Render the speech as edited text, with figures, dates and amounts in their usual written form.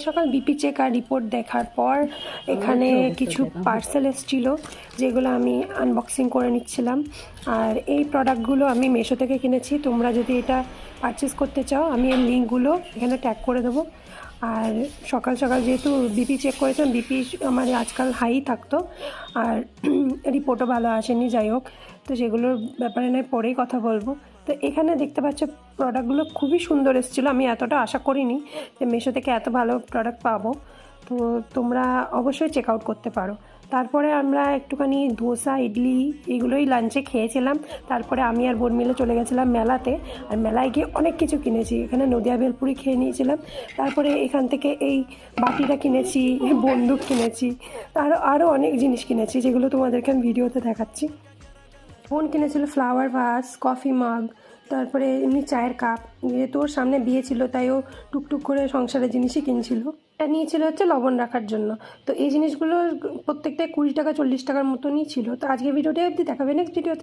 সকাল BP check আর report দেখার পর এখানে কিছু পার্সেল এসেছিল যেগুলো আমি আনবক্সিং করে নিচ্ছিলাম। আর এই প্রোডাক্টগুলো আমি মিশো থেকে কিনেছি। তোমরা যদি এটা পারচেস করতে চাও আমি এর লিঙ্কগুলো এখানে ট্যাগ করে দেবো। আর সকাল সকাল যেহেতু বিপি চেক করেছিলাম, বিপি আমার আজকাল হাই থাকতো আর রিপোর্টও ভালো আসেনি। যাই হোক, তো সেগুলোর ব্যাপারে নয় পরেই কথা বলবো। তো এখানে দেখতে পাচ্ছ প্রোডাক্টগুলো খুবই সুন্দর এসেছিলো। আমি এতটা আশা করিনি যে মিশো থেকে এত ভালো প্রোডাক্ট পাবো। তো তোমরা অবশ্যই চেক আউট করতে পারো। তারপরে আমরা একটুখানি ধোসা ইডলি এগুলোই লাঞ্চে খেয়েছিলাম। তারপরে আমি আর বোন মিলে চলে গেছিলাম মেলাতে। আর মেলায় গিয়ে অনেক কিছু কিনেছি। এখানে নদিয়া ভেলপুরি খেয়ে নিয়েছিলাম। তারপরে এখান থেকে এই বাটিটা কিনেছি, বন্দুক কিনেছি, আরও অনেক জিনিস কিনেছি যেগুলো তোমাদেরকে আমি ভিডিওতে দেখাচ্ছি। বোন কিনেছিল ফ্লাওয়ার ভাস, কফি মাগ, তারপরে এমনি চায়ের কাপ। যেহেতু ওর সামনে বিয়ে ছিল তাই ও টুকটুক করে সংসারের জিনিসই কিনছিল। এটা নিয়েছিল হচ্ছে লবণ রাখার জন্য। তো এই জিনিসগুলো প্রত্যেকটায় 20 টাকা 40 টাকার মতনই ছিল। তো আজকে ভিডিওটা অবধি, দেখাবে নেক্সট ভিডিও।